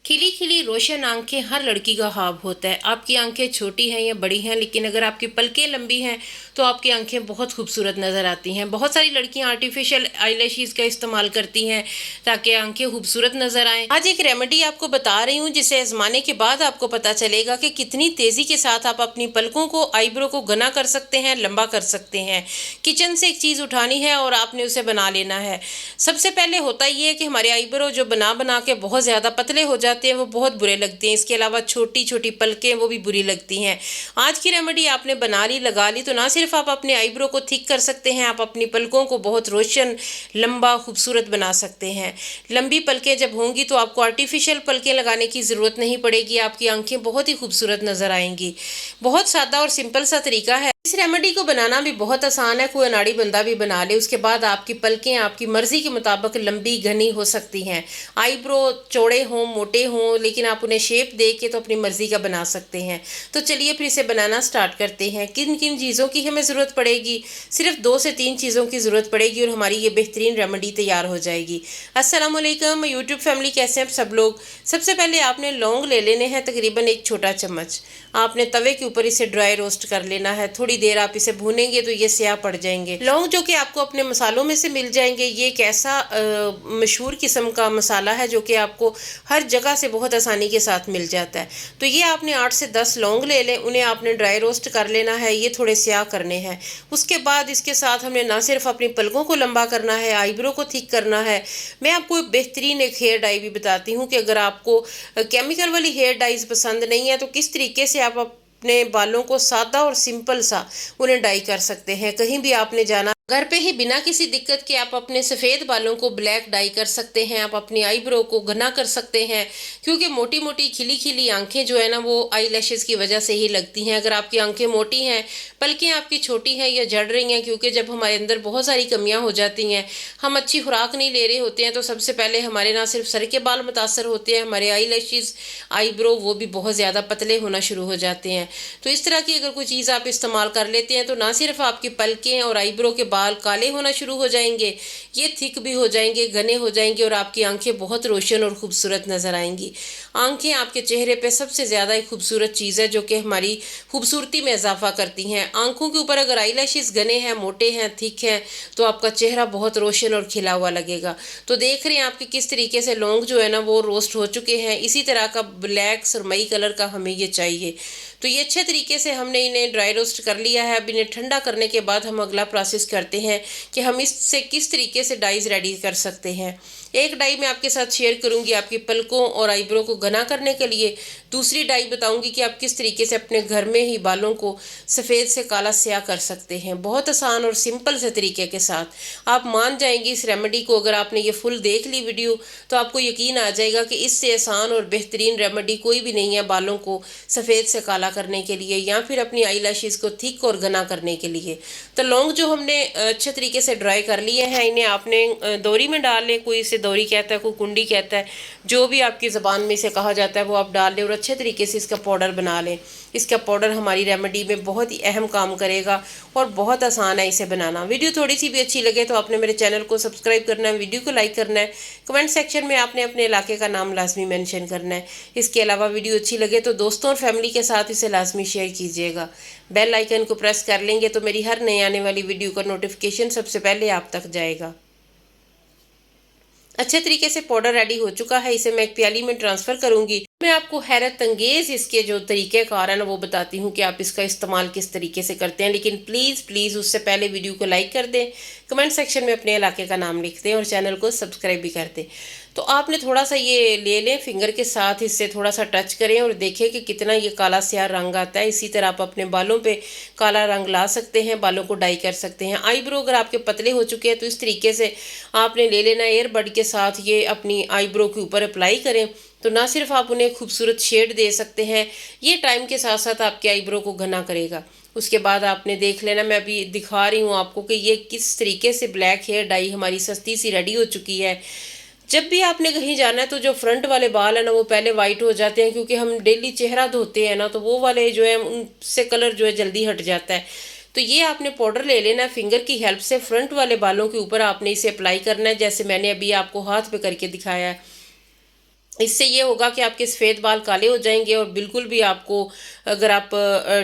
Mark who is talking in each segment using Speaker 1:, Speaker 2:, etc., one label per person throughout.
Speaker 1: खिली खिली रोशन आंखें हर लड़की का ख्वाब होता है। आपकी आंखें छोटी हैं या बड़ी हैं, लेकिन अगर आपकी पलकें लंबी हैं तो आपकी आंखें बहुत खूबसूरत नज़र आती हैं। बहुत सारी लड़कियां आर्टिफिशियल आईलैशेस का इस्तेमाल करती हैं ताकि आंखें खूबसूरत नज़र आएं। आज एक रेमेडी आपको बता रही हूँ जिसे आजमाने के बाद आपको पता चलेगा कि कितनी तेज़ी के साथ आप अपनी पलकों को, आईब्रो को घना कर सकते हैं, लंबा कर सकते हैं। किचन से एक चीज़ उठानी है और आपने उसे बना लेना है। सबसे पहले होता ये है कि हमारे आईब्रो जो बना बना के बहुत ज़्यादा पतले हो जाते हैं, वो बहुत बुरे लगते हैं। इसके अलावा छोटी छोटी पलकें वो भी बुरी लगती हैं। आज की रेमेडी आपने बना ली, लगा ली, तो ना सिर्फ आप अपने आईब्रो को थिक कर सकते हैं, आप अपनी पलकों को बहुत रोशन, लंबा, खूबसूरत बना सकते हैं। लंबी पलकें जब होंगी तो आपको आर्टिफिशियल पलकें लगाने की ज़रूरत नहीं पड़ेगी। आपकी आंखें बहुत ही खूबसूरत नज़र आएंगी। बहुत सादा और सिंपल सा तरीका है। इस रेमेडी को बनाना भी बहुत आसान है, कोई अनाड़ी बंदा भी बना ले। उसके बाद आपकी पलकें आपकी मर्जी के मुताबिक लंबी, घनी हो सकती हैं। आईब्रो चौड़े हों, मोटे हों, लेकिन आप उन्हें शेप दे के तो अपनी मर्जी का बना सकते हैं। तो चलिए फिर इसे बनाना स्टार्ट करते हैं। किन किन चीज़ों की हमें ज़रूरत पड़ेगी? सिर्फ 2 से 3 चीज़ों की ज़रूरत पड़ेगी और हमारी ये बेहतरीन रेमेडी तैयार हो जाएगी। अस्सलाम वालेकुम यूट्यूब फैमिली, कैसे हैं आप सब लोग? सबसे पहले आपने लौंग ले लेने हैं, तकरीबन 1 छोटा चम्मच। आपने तवे के ऊपर इसे ड्राई रोस्ट कर लेना है। थोड़ी देर आप इसे भूनेंगे तो ये स्याह पड़ जाएंगे। लौंग जो कि आपको अपने मसालों में से मिल जाएंगे, ये एक ऐसा मशहूर किस्म का मसाला है जो कि आपको हर जगह से बहुत आसानी के साथ मिल जाता है। तो ये आपने 8 से 10 लौंग ले लें, उन्हें आपने ड्राई रोस्ट कर लेना है। ये थोड़े स्याह करने हैं। उसके बाद इसके साथ हमने ना सिर्फ अपनी पलकों को लंबा करना है, आईब्रो को थिक करना है। मैं आपको बेहतरीन एक हेयर डाई भी बताती हूँ कि अगर आपको केमिकल वाली हेयर डाइज पसंद नहीं है तो किस तरीके से आप अपने बालों को सादा और सिंपल सा उन्हें डाई कर सकते हैं। कहीं भी आपने जाना, घर पे ही बिना किसी दिक्कत के आप अपने सफ़ेद बालों को ब्लैक डाई कर सकते हैं। आप अपनी आईब्रो को घना कर सकते हैं, क्योंकि मोटी मोटी खिली खिली आंखें जो है ना, वो आई लैशेज़ की वजह से ही लगती हैं। अगर आपकी आंखें मोटी हैं, पलकें आपकी छोटी हैं या झड़ रही हैं, क्योंकि जब हमारे अंदर बहुत सारी कमियां हो जाती हैं, हम अच्छी खुराक नहीं ले रहे होते हैं, तो सबसे पहले हमारे ना सिर्फ सर के बाल मुतासर होते हैं, हमारे आई लैशेज़, आईब्रो वो भी बहुत ज़्यादा पतले होना शुरू हो जाते हैं। तो इस तरह की अगर कोई चीज़ आप इस्तेमाल कर लेते हैं तो ना सिर्फ आपकी पलकें और आईब्रो के बाल काले होना शुरू हो जाएंगे, ये थिक भी हो जाएंगे, घने हो जाएंगे और आपकी आंखें बहुत रोशन और खूबसूरत नज़र आएंगी। आंखें आपके चेहरे पे सबसे ज़्यादा एक खूबसूरत चीज़ है जो कि हमारी खूबसूरती में इजाफा करती हैं। आंखों के ऊपर अगर आई लैशेज़ घने हैं, मोटे हैं, थिक हैं, तो आपका चेहरा बहुत रोशन और खिला हुआ लगेगा। तो देख रहे हैं आपके किस तरीके से लौंग जो है ना वो रोस्ट हो चुके हैं। इसी तरह का ब्लैक सरमई कलर का हमें ये चाहिए। तो ये अच्छे तरीके से हमने इन्हें ड्राई रोस्ट कर लिया है। अब इन्हें ठंडा करने के बाद हम अगला प्रोसेस करते हैं कि हम इससे किस तरीके से डाइज रेडी कर सकते हैं। एक डाई मैं आपके साथ शेयर करूंगी आपकी पलकों और आईब्रो को घना करने के लिए। दूसरी डाई बताऊंगी कि आप किस तरीके से अपने घर में ही बालों को सफ़ेद से काला स्याह कर सकते हैं, बहुत आसान और सिंपल से तरीके के साथ। आप मान जाएंगे इस रेमेडी को। अगर आपने ये फुल देख ली वीडियो तो आपको यकीन आ जाएगा कि इससे आसान और बेहतरीन रेमेडी कोई भी नहीं है बालों को सफ़ेद से काला करने के लिए या फिर अपनी आई लैशेज़ को थिक और घना करने के लिए। तो लौंग जो हमने अच्छे तरीके से ड्राई कर लिए हैं, इन्हें आपने दौरी में डाल लें। कोई इसे दौरी कहता है, कोई कुंडी कहता है, जो भी आपकी ज़बान में इसे कहा जाता है वो आप डाल लें और अच्छे तरीके से इसका पाउडर बना लें। इसका पाउडर हमारी रेमेडी में बहुत ही अहम काम करेगा और बहुत आसान है इसे बनाना। वीडियो थोड़ी सी भी अच्छी लगे तो आपने मेरे चैनल को सब्सक्राइब करना है, वीडियो को लाइक करना है, कमेंट सेक्शन में आपने अपने इलाके का नाम लाजमी मेंशन करना है। इसके अलावा वीडियो अच्छी लगे तो दोस्तों और फैमिली के साथ इसे लाजमी शेयर कीजिएगा। बेल आइकन को प्रेस कर लेंगे तो मेरी हर नई आने वाली वीडियो का नोटिफिकेशन सबसे पहले आप तक जाएगा। अच्छे तरीके से पाउडर रेडी हो चुका है, इसे मैं एक प्याली में ट्रांसफ़र करूंगी। मैं आपको हैरत अंगेज़ इसके जो तरीक़ेकार है ना वो बताती हूँ कि आप इसका इस्तेमाल किस तरीके से करते हैं। लेकिन प्लीज़ प्लीज़ उससे पहले वीडियो को लाइक कर दें, कमेंट सेक्शन में अपने इलाके का नाम लिख दें और चैनल को सब्सक्राइब भी कर दें। तो आपने थोड़ा सा ये ले लें, फिंगर के साथ इससे थोड़ा सा टच करें और देखें कि कितना ये काला स्याह रंग आता है। इसी तरह आप अपने बालों पे काला रंग ला सकते हैं, बालों को डाई कर सकते हैं। आईब्रो अगर आपके पतले हो चुके हैं तो इस तरीके से आपने ले लेना, एयरबड के साथ ये अपनी आईब्रो के ऊपर अप्लाई करें तो ना सिर्फ आप उन्हें खूबसूरत शेड दे सकते हैं, ये टाइम के साथ साथ आपके आईब्रो को घना करेगा। उसके बाद आपने देख लेना, मैं अभी दिखा रही हूँ आपको कि ये किस तरीके से ब्लैक हेयर डाई हमारी सस्ती सी रेडी हो चुकी है। जब भी आपने कहीं जाना है तो जो फ्रंट वाले बाल है ना वो पहले वाइट हो जाते हैं, क्योंकि हम डेली चेहरा धोते हैं ना, तो वो वाले जो है उनसे कलर जो है जल्दी हट जाता है। तो ये आपने पाउडर ले लेना है, फिंगर की हेल्प से फ्रंट वाले बालों के ऊपर आपने इसे अप्लाई करना है, जैसे मैंने अभी आपको हाथ पे करके दिखाया है। इससे ये होगा कि आपके सफ़ेद बाल काले हो जाएंगे और बिल्कुल भी आपको, अगर आप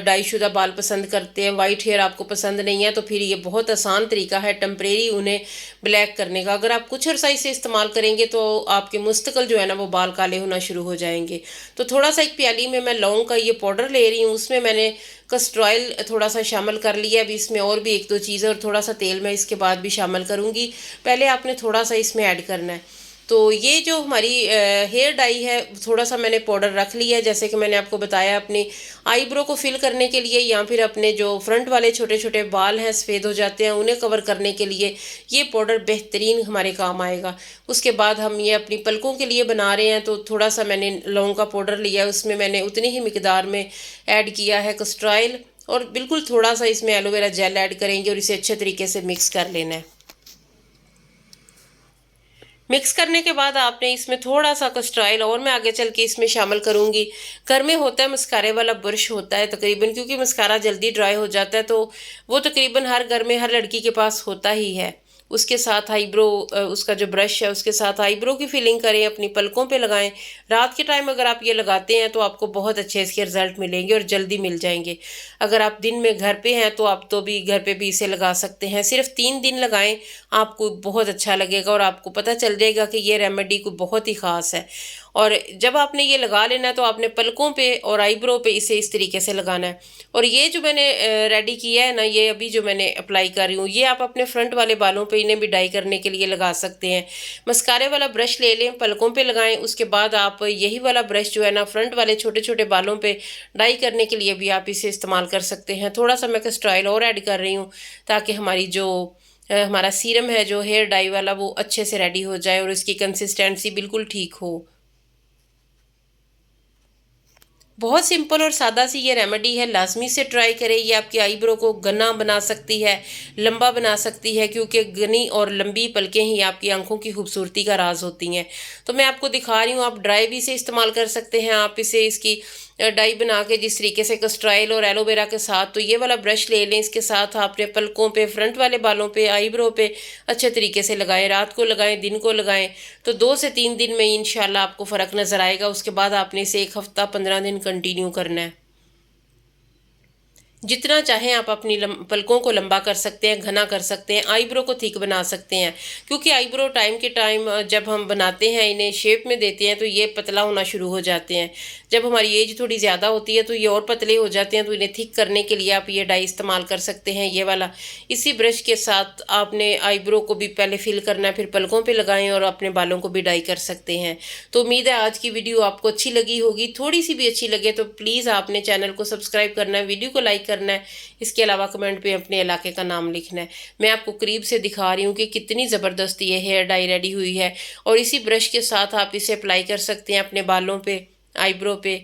Speaker 1: डाई शुदा बाल पसंद करते हैं, वाइट हेयर आपको पसंद नहीं है, तो फिर ये बहुत आसान तरीका है टेम्परेरी उन्हें ब्लैक करने का। अगर आप कुछ अरसा इसे इस्तेमाल करेंगे तो आपके मुस्तकिल जो है ना वो बाल काले होना शुरू हो जाएंगे। तो थोड़ा सा एक प्याली में मैं लौंग का ये पाउडर ले रही हूँ, उसमें मैंने कस्टर ऑयल थोड़ा सा शामिल कर लिया। अभी इसमें और भी एक दो चीज़ें और थोड़ा सा तेल मैं इसके बाद भी शामिल करूँगी। पहले आपने थोड़ा सा इसमें ऐड करना है। तो ये जो हमारी हेयर डाई है, थोड़ा सा मैंने पाउडर रख लिया है, जैसे कि मैंने आपको बताया अपनी आईब्रो को फिल करने के लिए, या फिर अपने जो फ्रंट वाले छोटे छोटे बाल हैं सफ़ेद हो जाते हैं उन्हें कवर करने के लिए ये पाउडर बेहतरीन हमारे काम आएगा। उसके बाद हम ये अपनी पलकों के लिए बना रहे हैं, तो थोड़ा सा मैंने लौंग का पाउडर लिया है, उसमें मैंने उतनी ही मिकदार में ऐड किया है कस्टर ऑयल, और बिल्कुल थोड़ा सा इसमें एलोवेरा जेल ऐड करेंगे और इसे अच्छे तरीके से मिक्स कर लेना है। मिक्स करने के बाद आपने इसमें थोड़ा सा कस्टर ऑयल और मैं आगे चल के इसमें शामिल करूँगी। घर में होता है मस्कारे वाला ब्रश होता है तकरीबन, क्योंकि मस्कारा जल्दी ड्राई हो जाता है, तो वो तकरीबन हर घर में हर लड़की के पास होता ही है। उसके साथ आईब्रो, उसका जो ब्रश है उसके साथ आईब्रो की फिलिंग करें, अपनी पलकों पे लगाएं। रात के टाइम अगर आप ये लगाते हैं तो आपको बहुत अच्छे इसके रिजल्ट मिलेंगे और जल्दी मिल जाएंगे। अगर आप दिन में घर पे हैं तो आप तो भी घर पे भी इसे लगा सकते हैं। सिर्फ 3 दिन लगाएं, आपको बहुत अच्छा लगेगा और आपको पता चल जाएगा कि ये रेमेडी को बहुत ही ख़ास है। और जब आपने ये लगा लेना है तो आपने पलकों पे और आईब्रो पे इसे इस तरीके से लगाना है। और ये जो मैंने रेडी किया है ना, ये अभी जो मैंने अप्लाई कर रही हूँ, ये आप अपने फ्रंट वाले बालों पे इन्हें भी डाई करने के लिए लगा सकते हैं। मस्कारे वाला ब्रश ले लें, पलकों पे लगाएं, उसके बाद आप यही वाला ब्रश जो है ना फ्रंट वाले छोटे छोटे बालों पे डाई करने के लिए भी आप इसे इस्तेमाल कर सकते हैं। थोड़ा सा मैं कस्टर ऑयल और ऐड कर रही हूँ ताकि हमारी जो हमारा सीरम है जो हेयर डाई वाला वो अच्छे से रेडी हो जाए और इसकी कंसिस्टेंसी बिल्कुल ठीक हो। बहुत सिंपल और सादा सी ये रेमेडी है, लाजमी से ट्राई करें। ये आपकी आईब्रो को घना बना सकती है, लंबा बना सकती है, क्योंकि घनी और लंबी पलकें ही आपकी आंखों की खूबसूरती का राज होती हैं। तो मैं आपको दिखा रही हूँ, आप ड्राई भी इसे इस्तेमाल कर सकते हैं। आप इसे इसकी डाई बना के जिस तरीके से कस्टर ऑयल और एलोवेरा के साथ, तो ये वाला ब्रश ले लें, इसके साथ आपने पलकों पे, फ्रंट वाले बालों पे, आईब्रो पे अच्छे तरीके से लगाएं। रात को लगाएं, दिन को लगाएं, तो 2 से 3 दिन में इंशाल्लाह आपको फ़र्क नज़र आएगा। उसके बाद आपने इसे 1 हफ्ता 15 दिन कंटिन्यू करना है। जितना चाहें आप अपनी पलकों को लंबा कर सकते हैं, घना कर सकते हैं, आईब्रो को थिक बना सकते हैं, क्योंकि आईब्रो टाइम के टाइम जब हम बनाते हैं, इन्हें शेप में देते हैं, तो ये पतला होना शुरू हो जाते हैं। जब हमारी एज थोड़ी ज़्यादा होती है तो ये और पतले हो जाते हैं। तो इन्हें थिक करने के लिए आप ये डाई इस्तेमाल कर सकते हैं, ये वाला। इसी ब्रश के साथ आपने आईब्रो को भी पहले फिल करना है, फिर पलकों पर लगाएँ और अपने बालों को भी डाई कर सकते हैं। तो उम्मीद है आज की वीडियो आपको अच्छी लगी होगी। थोड़ी सी भी अच्छी लगे तो प्लीज़ आपने चैनल को सब्सक्राइब करना है, वीडियो को लाइक करना है, इसके अलावा कमेंट पे अपने इलाके का नाम लिखना है। मैं आपको करीब से दिखा रही हूँ कि कितनी ज़बरदस्त ये हेयर डाई रेडी हुई है। और इसी ब्रश के साथ आप इसे अप्लाई कर सकते हैं अपने बालों पे, आईब्रो पे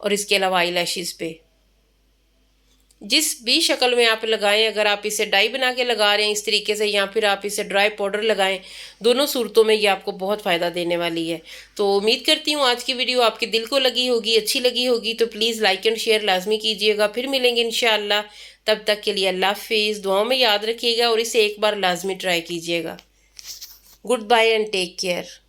Speaker 1: और इसके अलावा आई लैशेज़ पे, जिस भी शक्ल में आप लगाएं। अगर आप इसे डाई बना के लगा रहे हैं इस तरीके से, या फिर आप इसे ड्राई पाउडर लगाएं, दोनों सूरतों में ये आपको बहुत फ़ायदा देने वाली है। तो उम्मीद करती हूँ आज की वीडियो आपके दिल को लगी होगी, अच्छी लगी होगी। तो प्लीज़ लाइक एंड शेयर लाजमी कीजिएगा। फिर मिलेंगे इंशाअल्लाह, तब तक के लिए अल्लाह हाफिज़। दुआओं में याद रखिएगा और इसे एक बार लाजमी ट्राई कीजिएगा। Good bye and take care.